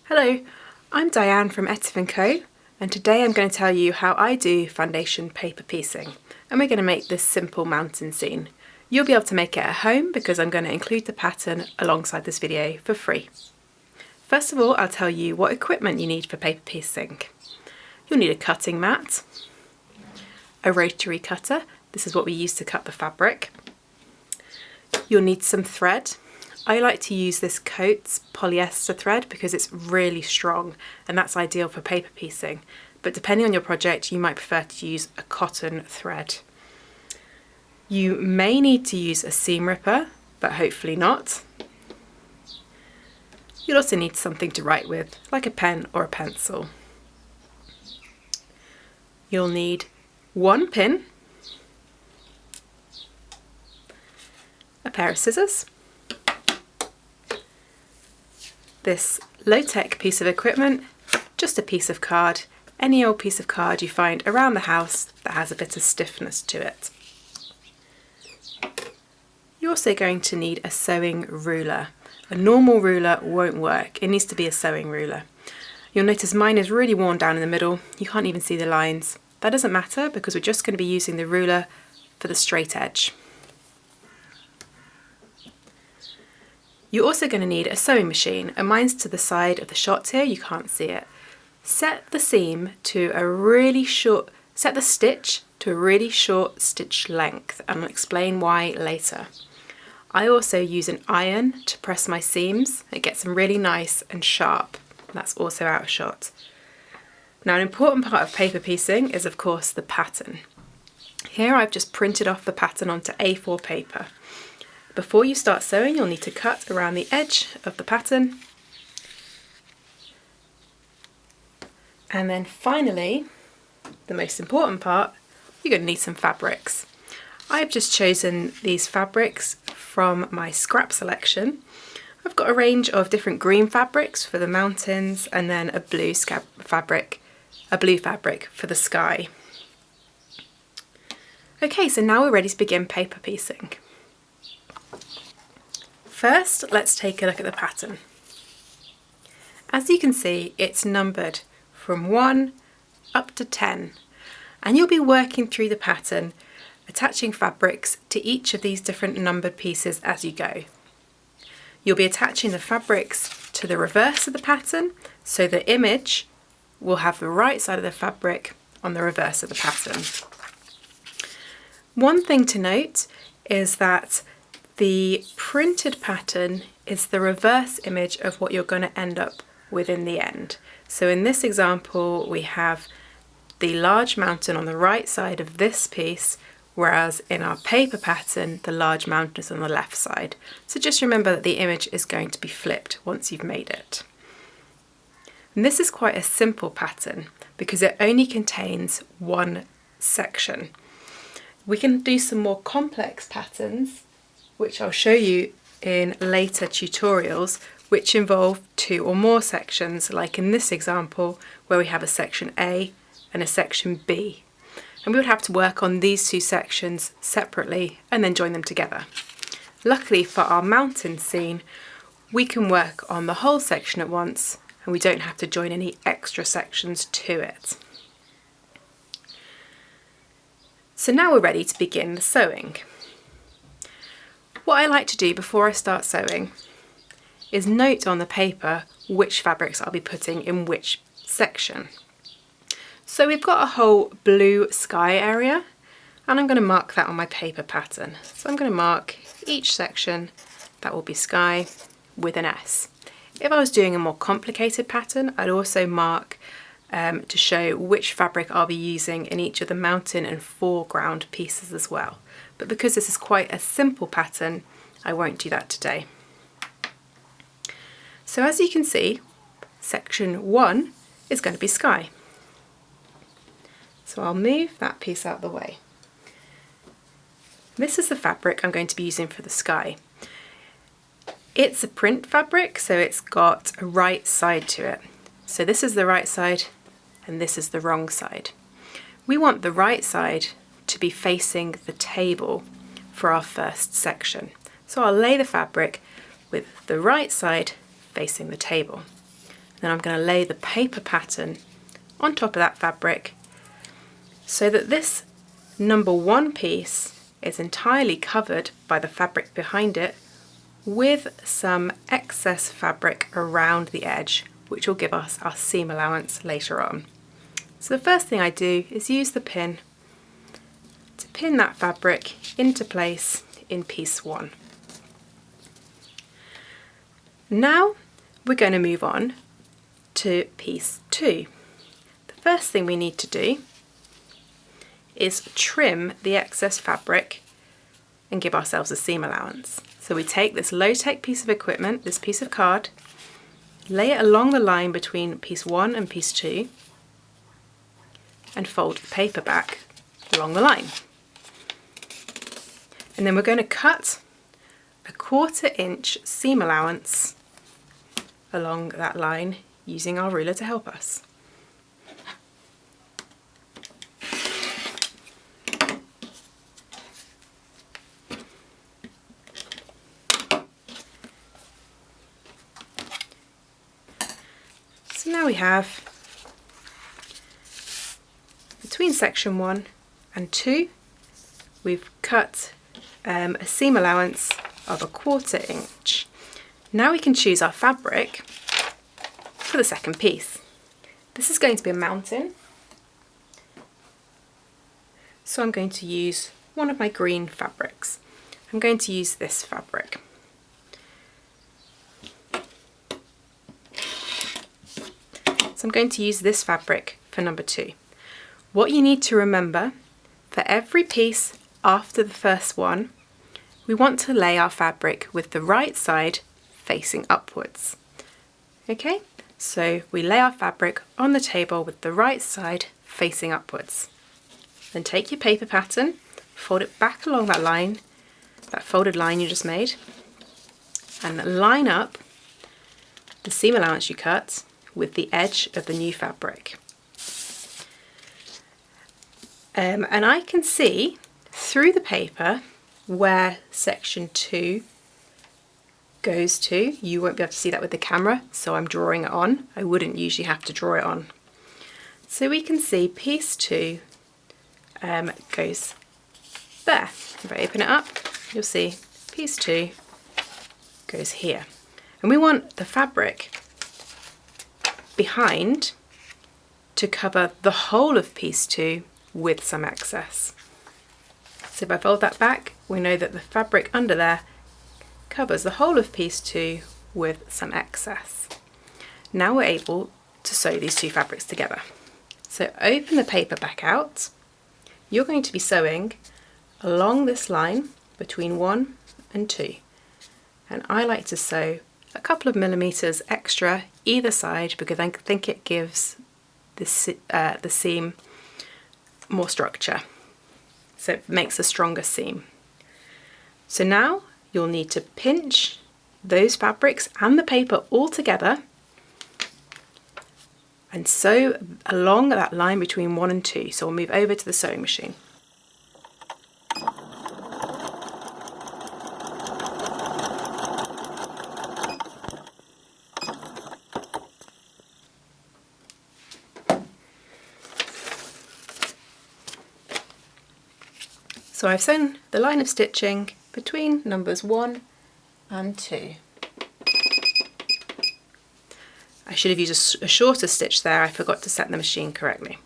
Hello, I'm Diane from Etive Co, and today I'm going to tell you how I do foundation paper piecing, and we're going to make this simple mountain scene. You'll be able to make it at home because I'm going to include the pattern alongside this video for free. First of all, I'll tell you what equipment you need for paper piecing. You'll need a cutting mat, a rotary cutter, this is what we use to cut the fabric. You'll need some thread. I like to use this Coats polyester thread because it's really strong and that's ideal for paper piecing. But depending on your project, you might prefer to use a cotton thread. You may need to use a seam ripper, but hopefully not. You'll also need something to write with, like a pen or a pencil. You'll need one pin, a pair of scissors, this low-tech piece of equipment, just a piece of card, any old piece of card you find around the house that has a bit of stiffness to it. You're also going to need a sewing ruler. A normal ruler won't work, it needs to be a sewing ruler. You'll notice mine is really worn down in the middle, you can't even see the lines. That doesn't matter because we're just going to be using the ruler for the straight edge. You're also going to need a sewing machine, and mine's to the side of the shot here, you can't see it. Set the stitch to a really short stitch length, and I'll explain why later. I also use an iron to press my seams, it gets them really nice and sharp, that's also out of shot. Now an important part of paper piecing is of course the pattern. Here I've just printed off the pattern onto A4 paper. Before you start sewing, you'll need to cut around the edge of the pattern. And then finally, the most important part, you're going to need some fabrics. I've just chosen these fabrics from my scrap selection. I've got a range of different green fabrics for the mountains and then a blue fabric for the sky. Okay, so now we're ready to begin paper piecing. First, let's take a look at the pattern. As you can see, it's numbered from 1 up to 10, and you'll be working through the pattern, attaching fabrics to each of these different numbered pieces as you go. You'll be attaching the fabrics to the reverse of the pattern, so the image will have the right side of the fabric on the reverse of the pattern. One thing to note is that the printed pattern is the reverse image of what you're going to end up with in the end. So in this example we have the large mountain on the right side of this piece, whereas in our paper pattern the large mountain is on the left side. So just remember that the image is going to be flipped once you've made it. And this is quite a simple pattern because it only contains one section. We can do some more complex patterns, which I'll show you in later tutorials, which involve 2 or more sections, like in this example where we have a section A and a section B. And we would have to work on these 2 sections separately and then join them together. Luckily for our mountain scene, we can work on the whole section at once and we don't have to join any extra sections to it. So now we're ready to begin the sewing. What I like to do before I start sewing is note on the paper which fabrics I'll be putting in which section. So we've got a whole blue sky area and I'm going to mark that on my paper pattern. So I'm going to mark each section that will be sky with an S. If I was doing a more complicated pattern, I'd also mark to show which fabric I'll be using in each of the mountain and foreground pieces as well. But because this is quite a simple pattern, I won't do that today. So as you can see, section 1 is going to be sky. So I'll move that piece out of the way. This is the fabric I'm going to be using for the sky. It's a print fabric, so it's got a right side to it. So this is the right side and this is the wrong side. We want the right side to be facing the table for our first section. So I'll lay the fabric with the right side facing the table. Then I'm going to lay the paper pattern on top of that fabric so that this number 1 piece is entirely covered by the fabric behind it with some excess fabric around the edge, which will give us our seam allowance later on. So the first thing I do is use the pin to pin that fabric into place in piece 1. Now we're going to move on to piece 2. The first thing we need to do is trim the excess fabric and give ourselves a seam allowance. So we take this low-tech piece of equipment, this piece of card, lay it along the line between piece 1 and piece 2, and fold the paper back along the line. And then we're going to cut a 1/4 inch seam allowance along that line using our ruler to help us. So now we have, between section 1 and 2, we've cut a seam allowance of a 1/4 inch. Now we can choose our fabric for the second piece. This is going to be a mountain, so I'm going to use one of my green fabrics. I'm going to use this fabric. So I'm going to use this fabric for number 2. What you need to remember, for every piece after the first one, we want to lay our fabric with the right side facing upwards. Okay, so we lay our fabric on the table with the right side facing upwards. Then take your paper pattern, fold it back along that line, that folded line you just made, and line up the seam allowance you cut with the edge of the new fabric. And I can see through the paper where section 2 goes to. You won't be able to see that with the camera, so I'm drawing it on. I wouldn't usually have to draw it on. So we can see piece 2 goes there. If I open it up, you'll see piece 2 goes here. And we want the fabric behind to cover the whole of piece 2 with some excess. So if I fold that back, we know that the fabric under there covers the whole of piece 2 with some excess. Now we're able to sew these two fabrics together. So open the paper back out. You're going to be sewing along this line between 1 and 2. And I like to sew a couple of millimeters extra either side because I think it gives the seam more structure. So it makes a stronger seam. So now you'll need to pinch those fabrics and the paper all together and sew along that line between 1 and 2. So we'll move over to the sewing machine. So I've sewn the line of stitching between numbers 1 and 2. I should have used a shorter stitch there. I forgot to set the machine correctly.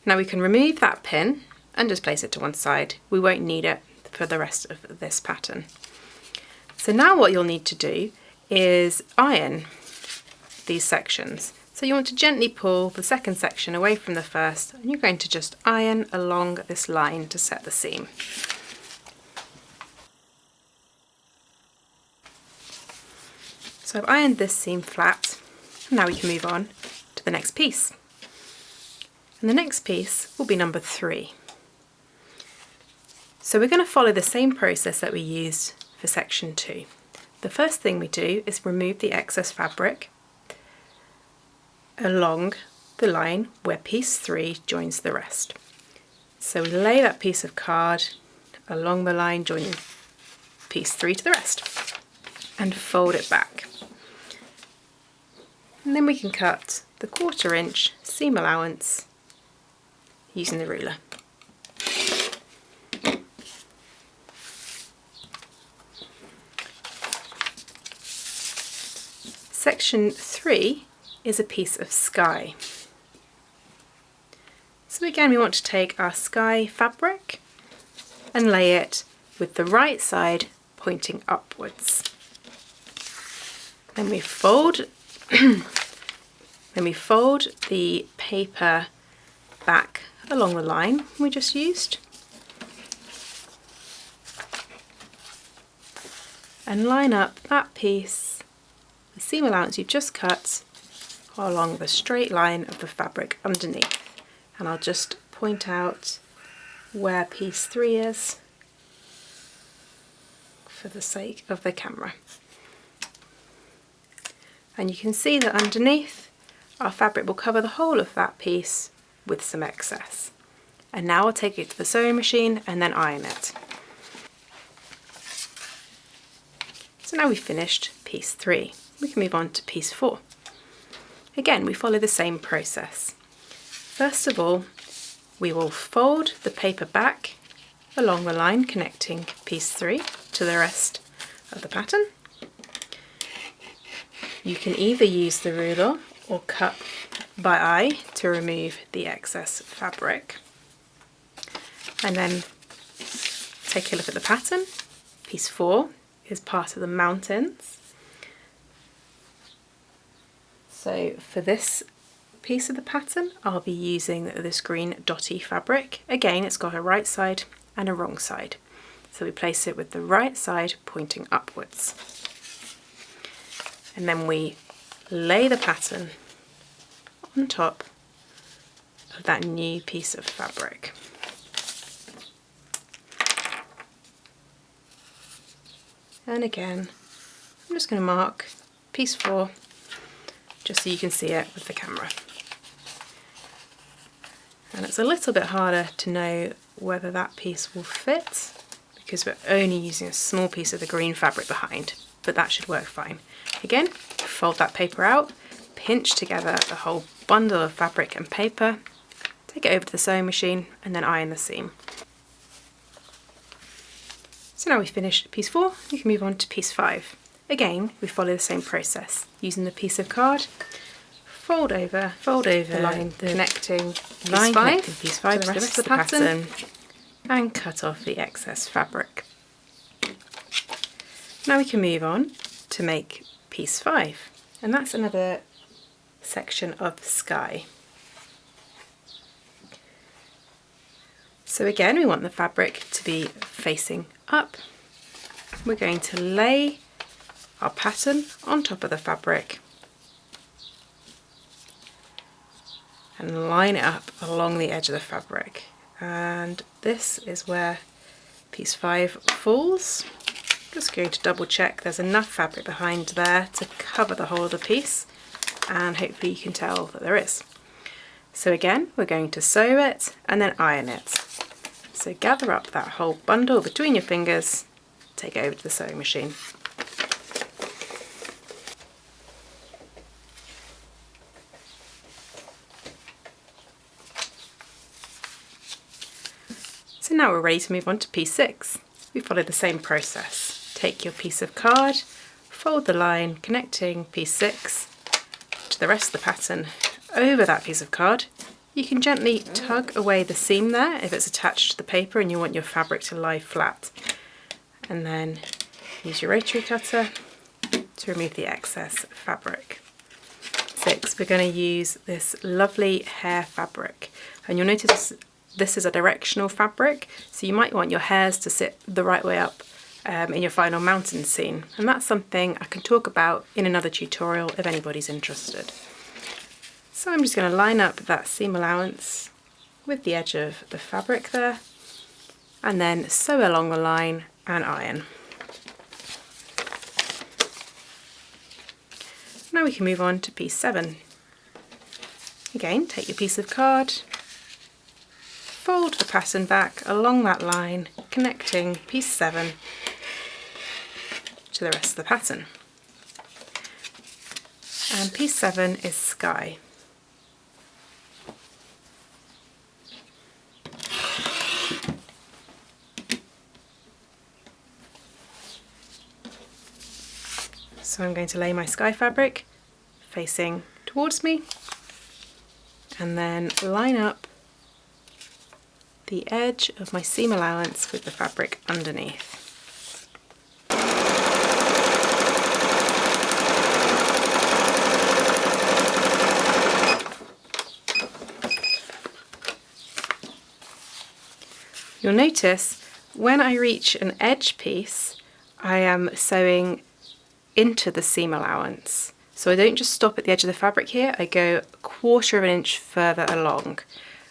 Now we can remove that pin and just place it to one side. We won't need it for the rest of this pattern. So now what you'll need to do is iron these sections. So you want to gently pull the second section away from the first, and you're going to just iron along this line to set the seam. So I've ironed this seam flat, and now we can move on to the next piece. And the next piece will be number 3. So we're going to follow the same process that we used for section 2. The first thing we do is remove the excess fabric along the line where piece 3 joins the rest. So we lay that piece of card along the line joining piece 3 to the rest and fold it back. And then we can cut the 1/4 inch seam allowance using the ruler. Section 3 is a piece of sky. So again, we want to take our sky fabric and lay it with the right side pointing upwards. Then we fold the paper back along the line we just used and line up that piece, the seam allowance you've just cut, along the straight line of the fabric underneath. And I'll just point out where piece 3 is for the sake of the camera. And you can see that underneath our fabric will cover the whole of that piece with some excess. And now I'll take it to the sewing machine and then iron it. So now we've finished piece 3. We can move on to piece 4. Again, we follow the same process. First of all, we will fold the paper back along the line connecting piece 3 to the rest of the pattern. You can either use the ruler or cut by eye to remove the excess fabric. And then take a look at the pattern. Piece 4 is part of the mountains. So for this piece of the pattern, I'll be using this green dotty fabric. Again, it's got a right side and a wrong side. So we place it with the right side pointing upwards. And then we lay the pattern on top of that new piece of fabric. And again, I'm just going to mark piece 4 just so you can see it with the camera. And it's a little bit harder to know whether that piece will fit because we're only using a small piece of the green fabric behind, but that should work fine. Again, fold that paper out, pinch together the whole bundle of fabric and paper, take it over to the sewing machine and then iron the seam. So now we've finished piece 4, we can move on to piece 5. Again, we follow the same process, using the piece of card, fold over the line connecting piece 5 to the rest of the pattern and cut off the excess fabric. Now we can move on to make piece 5, and that's another section of sky. So again, we want the fabric to be facing up. We're going to lay our pattern on top of the fabric and line it up along the edge of the fabric. And this is where piece 5 falls. Just going to double check there's enough fabric behind there to cover the whole of the piece, and hopefully you can tell that there is. So again, we're going to sew it and then iron it. So gather up that whole bundle between your fingers, take it over to the sewing machine. So now we're ready to move on to piece 6. We follow the same process. Take your piece of card, fold the line connecting piece 6 to the rest of the pattern over that piece of card. You can gently tug away the seam there if it's attached to the paper and you want your fabric to lie flat. And then use your rotary cutter to remove the excess fabric. 6, we're going to use this lovely hair fabric, and you'll notice this is a directional fabric, so you might want your hairs to sit the right way up in your final mountain scene, and that's something I can talk about in another tutorial if anybody's interested. So I'm just going to line up that seam allowance with the edge of the fabric there, and then sew along the line and iron. Now we can move on to piece 7. Again, take your piece of card, fold the pattern back along that line, connecting piece 7 to the rest of the pattern. and piece 7 is sky. So I'm going to lay my sky fabric facing towards me and then line up the edge of my seam allowance with the fabric underneath. You'll notice when I reach an edge piece, I am sewing into the seam allowance. So I don't just stop at the edge of the fabric here, I go 1/4 of an inch further along.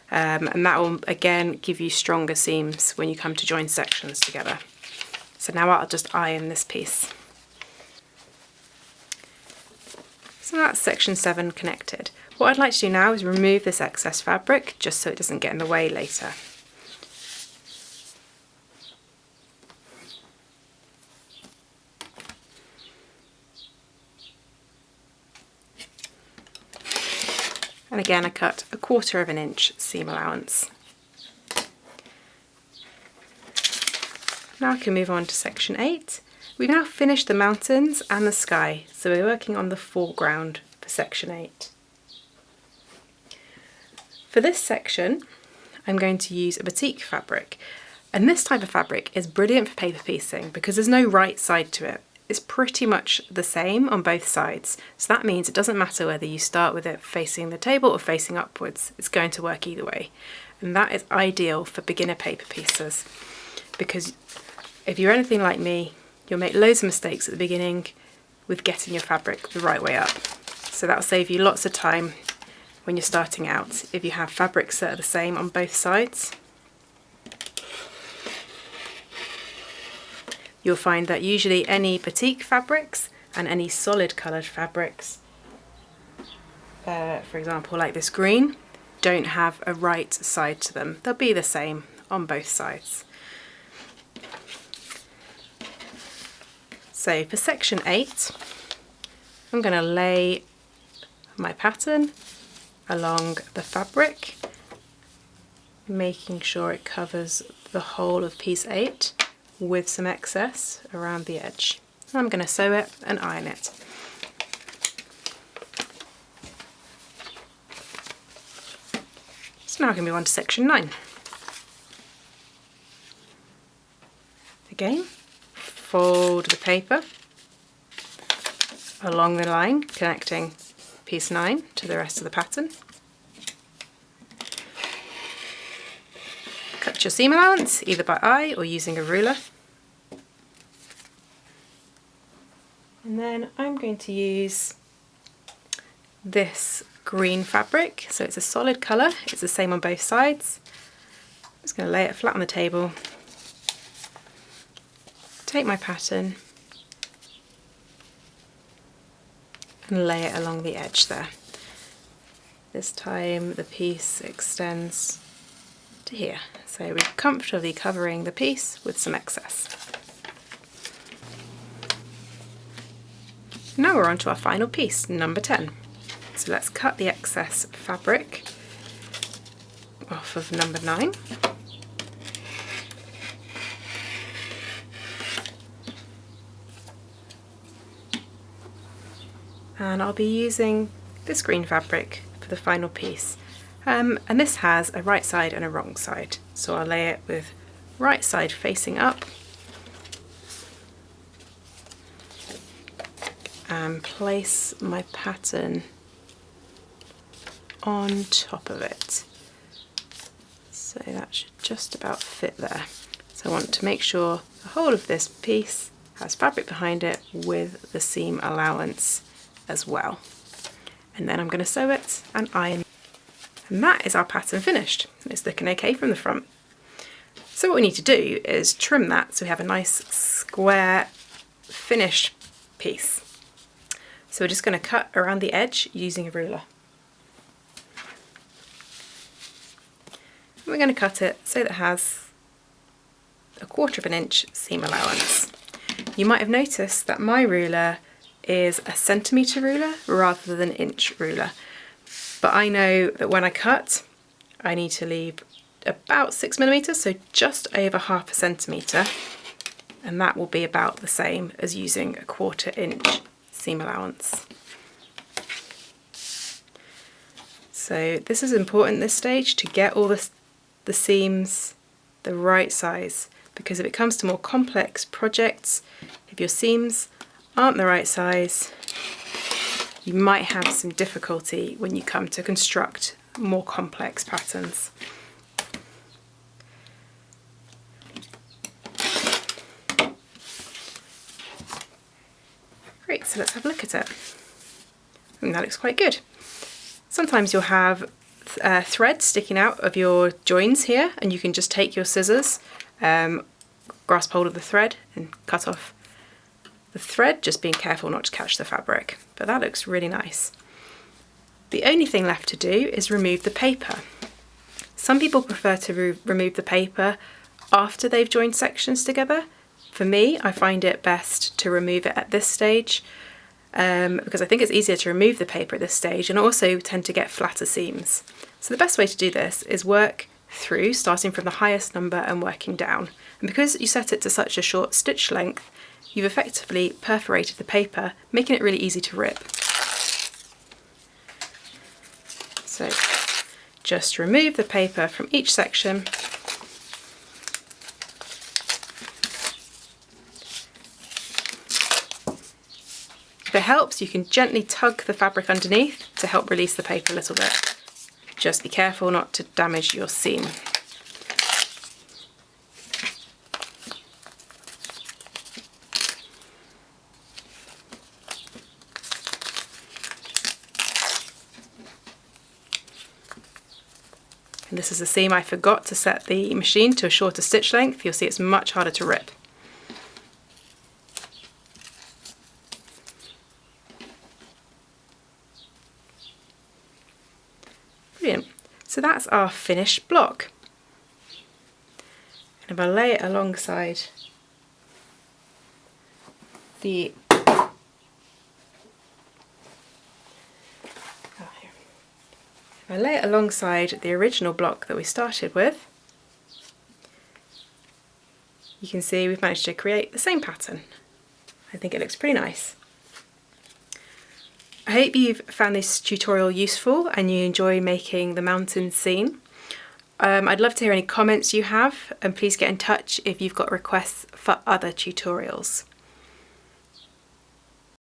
And that will again give you stronger seams when you come to join sections together. So now I'll just iron this piece. So that's section 7 connected. What I'd like to do now is remove this excess fabric just so it doesn't get in the way later. And again, I cut 1/4 of an inch seam allowance. Now I can move on to section 8. We've now finished the mountains and the sky, so we're working on the foreground for section 8. For this section, I'm going to use a batik fabric. And this type of fabric is brilliant for paper piecing because there's no right side to it. It's pretty much the same on both sides. So that means it doesn't matter whether you start with it facing the table or facing upwards. It's going to work either way. And that is ideal for beginner paper piecers because if you're anything like me, you'll make loads of mistakes at the beginning with getting your fabric the right way up. So that'll save you lots of time when you're starting out if you have fabrics that are the same on both sides. You'll find that usually any batik fabrics and any solid coloured fabrics, for example like this green, don't have a right side to them. They'll be the same on both sides. So for section 8, I'm going to lay my pattern along the fabric, making sure it covers the whole of piece 8 with some excess around the edge. I'm going to sew it and iron it. So now I can move on to section 9. Again, fold the paper along the line connecting piece 9 to the rest of the pattern. Cut your seam allowance either by eye or using a ruler. And then I'm going to use this green fabric, so it's a solid colour, it's the same on both sides. I'm just going to lay it flat on the table, take my pattern and lay it along the edge there. This time the piece extends to here, so we're comfortably covering the piece with some excess. Now we're on to our final piece, number 10. So let's cut the excess fabric off of number 9. And I'll be using this green fabric for the final piece. And this has a right side and a wrong side. So I'll lay it with right side facing up and place my pattern on top of it. So that should just about fit there. So I want to make sure the whole of this piece has fabric behind it with the seam allowance as well. And then I'm going to sew it and iron. And that is our pattern finished. It's looking okay from the front. So what we need to do is trim that so we have a nice square finished piece. So we're just going to cut around the edge using a ruler. We're going to cut it so that it has a 1/4 of an inch seam allowance. You might have noticed that my ruler is a centimetre ruler rather than an inch ruler. But I know that when I cut, I need to leave about 6mm, so just over half a centimetre, and that will be about the same as using a 1/4 inch seam allowance. So this is important at this stage, to get all the seams the right size, because if it comes to more complex projects, if your seams aren't the right size, you might have some difficulty when you come to construct more complex patterns. Great, so let's have a look at it. And that looks quite good. Sometimes you'll have thread sticking out of your joins here, and you can just take your scissors, grasp hold of the thread and cut off the thread, just being careful not to catch the fabric. But that looks really nice. The only thing left to do is remove the paper. Some people prefer to remove the paper after they've joined sections together. For me, I find it best to remove it at this stage, because I think it's easier to remove the paper at this stage, and also tend to get flatter seams. So the best way to do this is work through, starting from the highest number and working down. And because you set it to such a short stitch length, you've effectively perforated the paper, making it really easy to rip. So just remove the paper from each section. If it helps, you can gently tug the fabric underneath to help release the paper a little bit. Just be careful not to damage your seam. And this is a seam I forgot to set the machine to a shorter stitch length. You'll see it's much harder to rip. Brilliant. So that's our finished block. And if I lay it alongside the I lay it alongside the original block that we started with, you can see we've managed to create the same pattern. I think it looks pretty nice. I hope you've found this tutorial useful and you enjoy making the mountain scene. I'd love to hear any comments you have, and please get in touch if you've got requests for other tutorials.